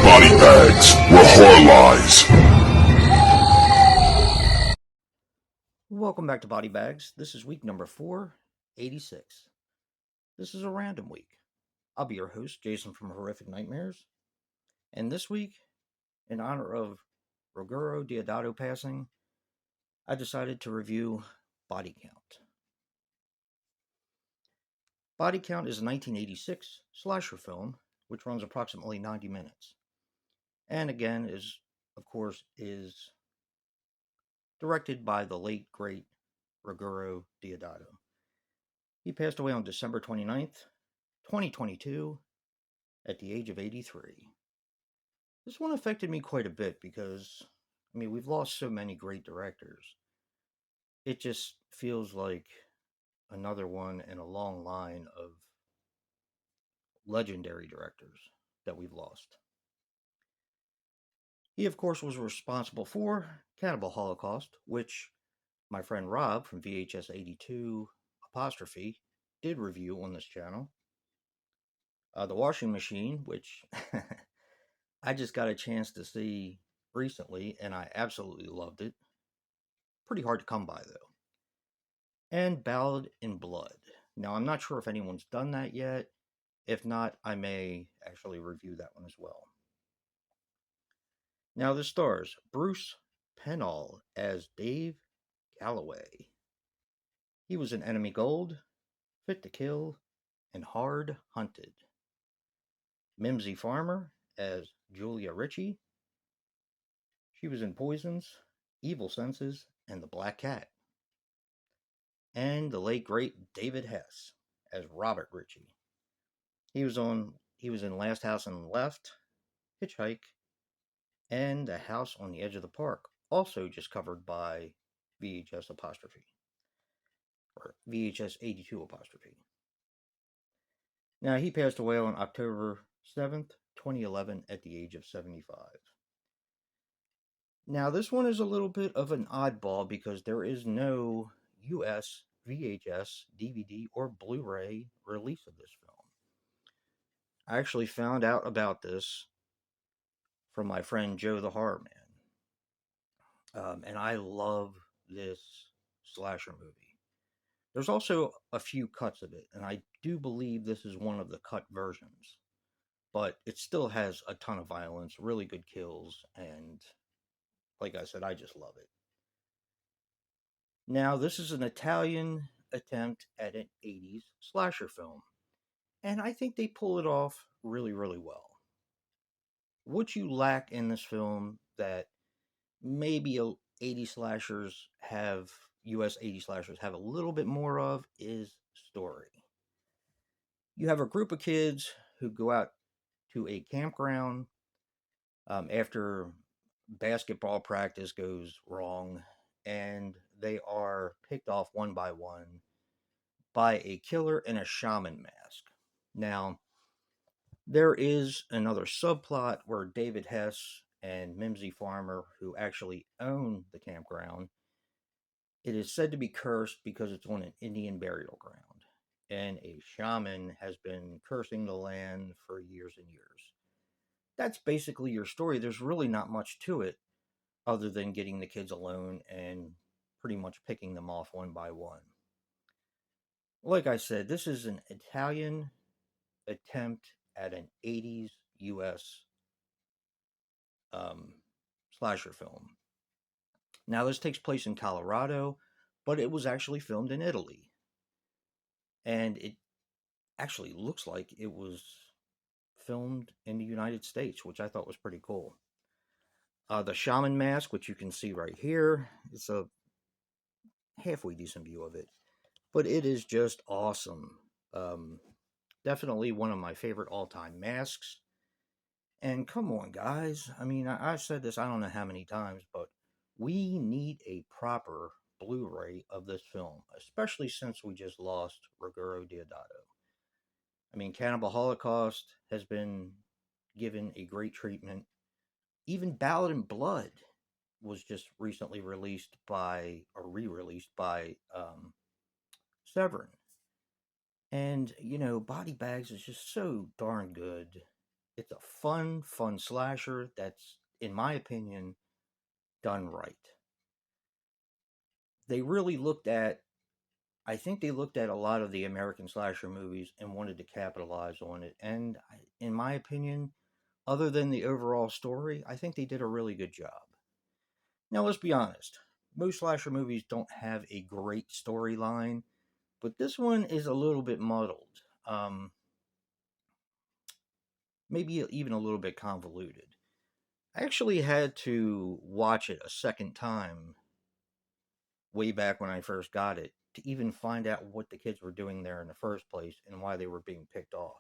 BodyBags, where horror lies. Welcome back to Body Bags. This is week number 486. This is a random week. I'll be your host, Jason from Horrific Nightmares. And this week, in honor of Ruggero Deodato passing, I decided to review Body Count. Body Count is a 1986 slasher film, which runs approximately 90 minutes. And again, is directed by the late, great Ruggero Deodato. He passed away on December 29th, 2022, at the age of 83. This one affected me quite a bit because, we've lost so many great directors. It just feels like another one in a long line of legendary directors that we've lost. He, of course, was responsible for Cannibal Holocaust, which my friend Rob from VHS 82 apostrophe did review on this channel. The Washing Machine, which I just got a chance to see recently, and I absolutely loved it. Pretty hard to come by, though. And Ballad in Blood. Now, I'm not sure if anyone's done that yet. If not, I may actually review that one as well. Now, this stars Bruce Penhall as Dave Galloway. He was in Enemy Gold, Fit to Kill, and Hard Hunted. Mimsy Farmer as Julia Ritchie. She was in Poisons, Evil Senses, and The Black Cat. And the late great David Hess as Robert Ritchie. He was in Last House on the Left, Hitchhike, and The House on the Edge of the Park, also just covered by VHS apostrophe, or VHS 82 apostrophe. Now, he passed away on October 7th, 2011 at the age of 75. Now, this one is a little bit of an oddball because there is no US VHS, DVD, or Blu-ray release of this film. I actually found out about this from my friend Joe the Horror Man. And I love this slasher movie. There's also a few cuts of it, and I do believe this is one of the cut versions. But it still has a ton of violence, really good kills, and like I said, I just love it. Now, this is an Italian attempt at an 80s slasher film, and I think they pull it off really, really well. What you lack in this film that maybe 80 slashers have, US 80 slashers have a little bit more of, is story. You have a group of kids who go out to a campground after basketball practice goes wrong, and they are picked off one by one by a killer in a shaman mask. Now, there is another subplot where David Hess and Mimsy Farmer, who actually own the campground, it is said to be cursed because it's on an Indian burial ground, and a shaman has been cursing the land for years and years. That's basically your story. There's really not much to it other than getting the kids alone and pretty much picking them off one by one. Like I said, this is an Italian attempt at an 80s US slasher film. Now, this takes place in Colorado, but it was actually filmed in Italy. And it actually looks like it was filmed in the United States, which I thought was pretty cool. The shaman mask, which you can see right here, it's a halfway decent view of it, but it is just awesome. Definitely one of my favorite all-time masks. And come on, guys. I've said this I don't know how many times, but we need a proper Blu-ray of this film, especially since we just lost Ruggero Deodato. Cannibal Holocaust has been given a great treatment. Even Ballad in Blood was just recently re-released by Severin. And, BodyBags is just so darn good. It's a fun slasher that's, in my opinion, done right. They really looked at, I think they looked at a lot of the American slasher movies and wanted to capitalize on it. And in my opinion, other than the overall story, I think they did a really good job. Now, let's be honest. Most slasher movies don't have a great storyline, but this one is a little bit muddled. Maybe even a little bit convoluted. I actually had to watch it a second time way back when I first got it to even find out what the kids were doing there in the first place and why they were being picked off.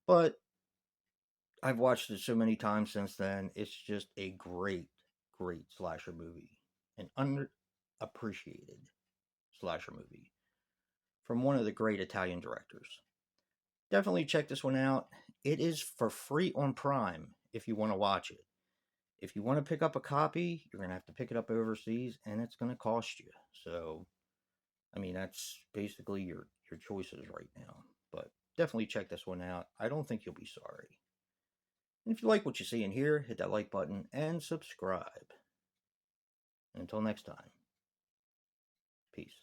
But I've watched it so many times since then. It's just a great slasher movie. An underappreciated slasher movie from one of the great Italian directors. Definitely check this one out. It is for free on Prime if you want to watch it. If you want to pick up a copy, you're going to have to pick it up overseas and it's going to cost you. So, I mean, that's basically your choices right now. But definitely check this one out. I don't think you'll be sorry. And if you like what you see in here, hit that like button and subscribe. And until next time, peace.